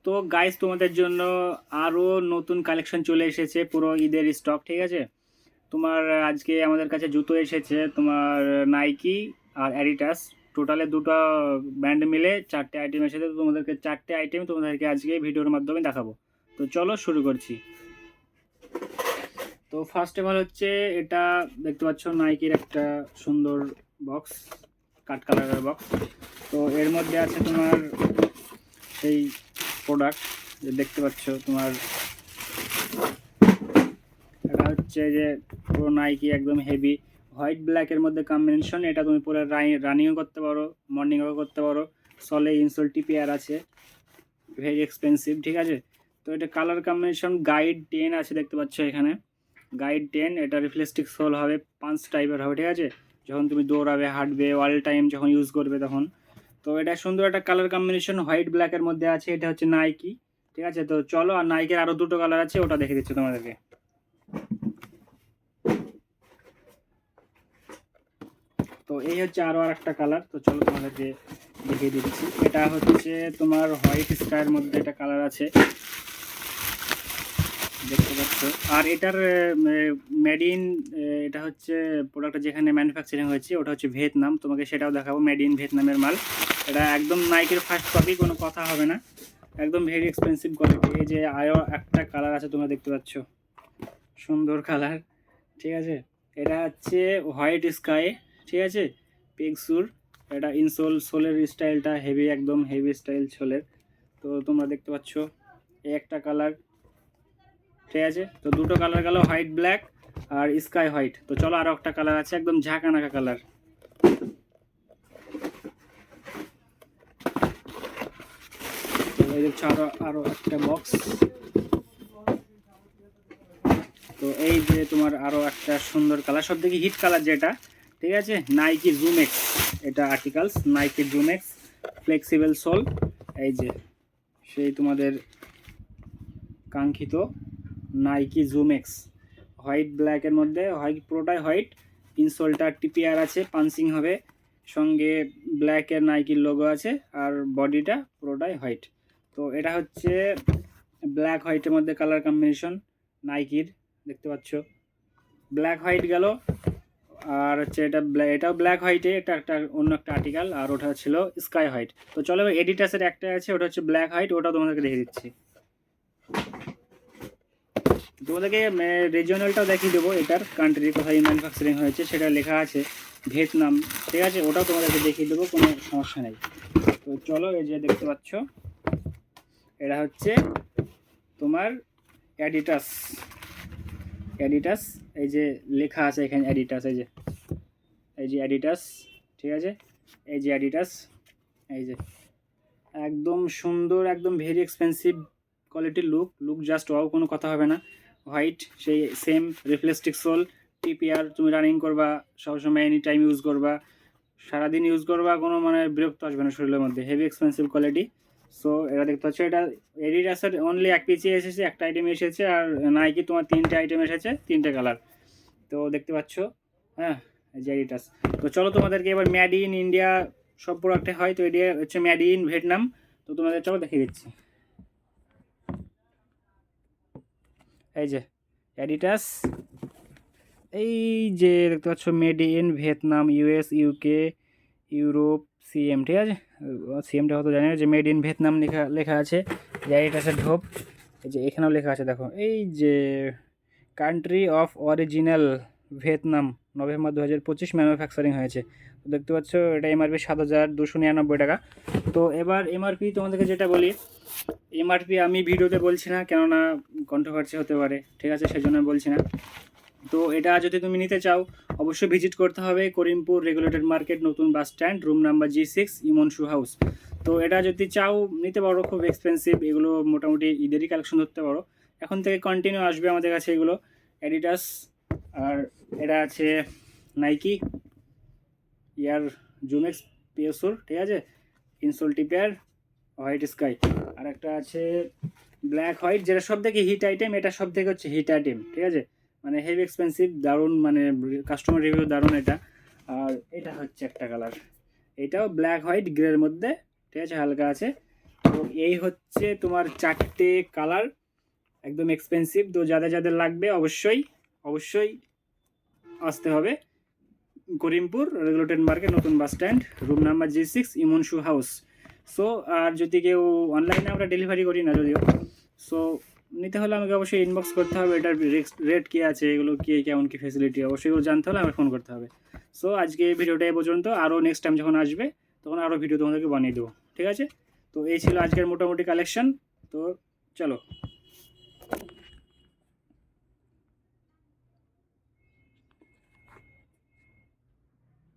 তো গাইস তোমাদের জন্য আরও নতুন কালেকশন চলে এসেছে, পুরো ঈদের স্টক। ঠিক আছে, তোমার আজকে আমাদের কাছে জুতো এসেছে, তোমার নাইকি আর অ্যাডিডাস, টোটালে দুটো ব্র্যান্ড মিলে চারটে আইটেম এসেছে। তো তোমাদেরকে চারটে আইটেম তোমাদেরকে আজকে ভিডিওর মাধ্যমে দেখাবো। তো চলো শুরু করছি। তো ফার্স্ট অফ অল হচ্ছে, এটা দেখতে পাচ্ছ নাইকির একটা সুন্দর বক্স, কাট কালারের বক্স। তো এর মধ্যে আছে তোমার সেই প্রোডাক্ট দেখতে পাচ্ছ, তোমার এটা হচ্ছে যে পুরো নাইকি একদম হেভি হোয়াইট ব্ল্যাকের মধ্যে কম্বিনেশন। এটা তুমি পুরো রানিংও করতে পারো, মর্নিংও করতে পারো। সলে ইনসোল টিপিআর আছে, ভেরি এক্সপেন্সিভ। ঠিক আছে, তো এটা কালার কম্বিনেশন গাইড 10 আছে, দেখতে পাচ্ছ এখানে গাইড 10। এটা রিফ্লেক্টিভ সোল হবে, পাঁচ টাইপের হবে। ঠিক আছে, যখন তুমি দৌড়াবে, হাঁটবে, অল টাইম যখন ইউজ করবে তখন। তো এটা সুন্দর একটা কালার কম্বিনেশন হোয়াইট ব্ল্যাকের মধ্যে আছে। এটা হচ্ছে নাইকি। ঠিক আছে, তো চলো, আর নাইকের আরও দুটো কালার আছে, ওটা দেখে দিচ্ছি তোমাদেরকে। তো এই হচ্ছে আরও আর একটা কালার, তো চলো তোমাদেরকে দেখিয়ে দিচ্ছি। এটা হচ্ছে তোমার হোয়াইট স্কাইয়ের মধ্যে এটা কালার আছে, দেখতে পাচ্ছ। আর এটার মেড ইন, এটা হচ্ছে প্রোডাক্টটা যেখানে ম্যানুফ্যাকচারিং হয়েছে ওটা হচ্ছে ভিয়েতনাম, তোমাকে সেটাও দেখাবো। মেড ইন ভিয়েতনামের মাল। এটা একদম নাইকের ফার্স্ট কপি, কোনো কথা হবে না, একদম ভেরি এক্সপেন্সিভ কোয়ালিটি। এই যে আরও একটা কালার আছে, তোমরা দেখতে পাচ্ছ, সুন্দর কালার। ঠিক আছে, এটা হচ্ছে হোয়াইট স্কাই। ঠিক আছে, পেগসুর। এটা ইনসোল, সোলের স্টাইলটা হেভি, একদম হেভি স্টাইল সোলের। তো তোমরা দেখতে পাচ্ছ এই একটা কালার। ঠিক আছে, তো দুটো কালার গেল, হোয়াইট ব্ল্যাক আর স্কাই হোয়াইট। তো চলো আরও একটা কালার আছে, একদম ঝাঁকানাকা কালার। এই দেখছো আরও একটা বক্স। তো এই যে তোমার আরও একটা সুন্দর কালার, সব থেকে হিট কালার যেটা। ঠিক আছে, নাইকি জুমেক্স, এটা আর্টিকালস নাইকি জুমেক্স ফ্লেক্সিবল সোল। এই যে সেই তোমাদের কাঙ্ক্ষিত নাইকি জুমেক্স হোয়াইট ব্ল্যাকের মধ্যে, হোয়াইট পুরোটাই হোয়াইট। ইনসোলটা টিপিআর আছে, পাঞ্চিং হবে, সঙ্গে ব্ল্যাকের নাইকির লোগো আছে, আর বডিটা পুরোটাই হোয়াইট। তো এটা হচ্ছে ব্ল্যাক হোয়াইটের মধ্যে কালার কম্বিনেশন নাইকির, দেখতে পাচ্ছ। ব্ল্যাক হোয়াইট গেল, আর হচ্ছে এটা এটাও ব্ল্যাক হোয়াইটে, এটা একটা অন্য একটা আর্টিকেল, আর ওটা ছিল স্কাই হোয়াইট। তো চলো, এডিটাসের একটা আছে, ওটা হচ্ছে ব্ল্যাক হোয়াইট, ওটাও তোমাদেরকে দেখে দিচ্ছি। তোমাদেরকে রিজিওনালটাও দেখিয়ে দেবো, এটার কান্ট্রি কোথায় ম্যানুফ্যাকচারিং হয়েছে সেটা লেখা আছে, ভিয়েতনাম। ঠিক আছে, ওটাও তোমাদেরকে দেখিয়ে দেবো, কোনো সমস্যা নেই। তো চলো, এই যে দেখতে পাচ্ছ, এটা হচ্ছে তোমার অ্যাডিটাস। অ্যাডিটাস, এই যে লেখা আছে এখানে অ্যাডিটাস, এই যে অ্যাডিটাস। ঠিক আছে, এই যে অ্যাডিটাস, এই যে একদম সুন্দর, একদম ভেরি এক্সপেন্সিভ কোয়ালিটির লুক জাস্ট ওয়াও, কোনো কথা হবে না। হোয়াইট, সেই সেম রিফ্লেক্টিভ সোল, টিপিআর, তুমি রানিং করবা সবসময়, এনি টাইম ইউজ করবা, সারাদিন ইউজ করবা, কোনো মানে বিরক্ত আসবে না শরীরের মধ্যে, হেভি এক্সপেন্সিভ কোয়ালিটি। সো এটা দেখতে পাচ্ছ, এটা এডিডাসের অনলি এক পিসে এসেছে, একটা আইটেম এসেছে, আর নাইকি তোমার তিনটে আইটেম এসেছে, তিনটে কালার। তো দেখতে পাচ্ছ, হ্যাঁ, যে এডিডাস। তো চলো তোমাদেরকে এবার মেড ইন ইন্ডিয়া সব প্রোডাক্টে হয়, তো এটি হচ্ছে মেড ইন ভিয়েতনাম। তো তোমাদের চলো দেখিয়ে দিচ্ছি। এই যে অ্যাডিটাস, এই যে দেখতে পাচ্ছ, made in Vietnam, US, UK, Europe, CM. ঠিক আছে, সিএমটা হয়তো জানি না, যে মেড ইন ভিয়েতনাম লেখা লেখা আছে। যে অ্যাডিটাসের ঢোপ, এই যে এখানেও লেখা আছে, দেখো, এই যে country of original Vietnam, November 2025 manufacturing হয়েছে। তো দেখতে পাচ্ছ, এটা এমআরপি 7,299 টাকা। তো এবার এমআরপি তোমাদেরকে যেটা বলি, এমআরপি আমি ভিডিওতে বলছি না, কেননা কন্ট্রোভার্সি হতে পারে। ঠিক আছে, সেই জন্য বলছি না। তো এটা যদি তুমি নিতে চাও, অবশ্যই ভিজিট করতে হবে করিমপুর রেগুলেটেড মার্কেট, নতুন bus stand, room number G6, ইমন শু হাউস। তো এটা যদি চাও নিতে পারো, খুব এক্সপেন্সিভ এগুলো, মোটামুটি ঈদেরই কালেকশন ধরতে পারো। এখন থেকে কন্টিনিউ আসবে আমাদের কাছে এগুলো, অ্যাডিডাস। আর এটা আছে নাইকি ইয়ার জুমেক্স পিএসওর। ঠিক আছে, ইনসোল টিপিআর, হোয়াইট স্কাই। আর একটা আছে ব্ল্যাক হোয়াইট, যেটা সব থেকে হিট আইটেম, এটা সব থেকে হচ্ছে হিট আইটেম। ঠিক আছে, মানে হেভি এক্সপেন্সিভ, দারুণ, মানে কাস্টমার রিভিউ দারুণ এটা। আর এটা হচ্ছে একটা কালার, এটাও ব্ল্যাক হোয়াইট গ্রের মধ্যে। ঠিক আছে, হালকা আছে। তো এই হচ্ছে তোমার 4টে কালার, একদম এক্সপেন্সিভ। তো যাদের যাদের লাগবে অবশ্যই অবশ্যই আসতে হবে করিমপুর রেগুলেটেড মার্কেট, নতুন bus stand, room number G6, ইমন শু হাউস। সো আর যদি কেউ অনলাইনে আমরা ডেলিভারি করি না যদিও, সো নিতে হলে আমাকে অবশ্যই ইনবক্স করতে হবে, এটার রেট কী আছে, এগুলো কী কেমন কী ফেসিলিটি, অবশ্যই এগুলো জানতে হলে আমাকে ফোন করতে হবে। সো আজকে এই ভিডিওটা এ পর্যন্ত, আরও নেক্সট টাইম যখন আসবে তখন আরও ভিডিও তোমাদেরকে বানিয়ে দেবো, ঠিক আছে? তো এই ছিল আজকের মোটামুটি কালেকশন। তো চলো।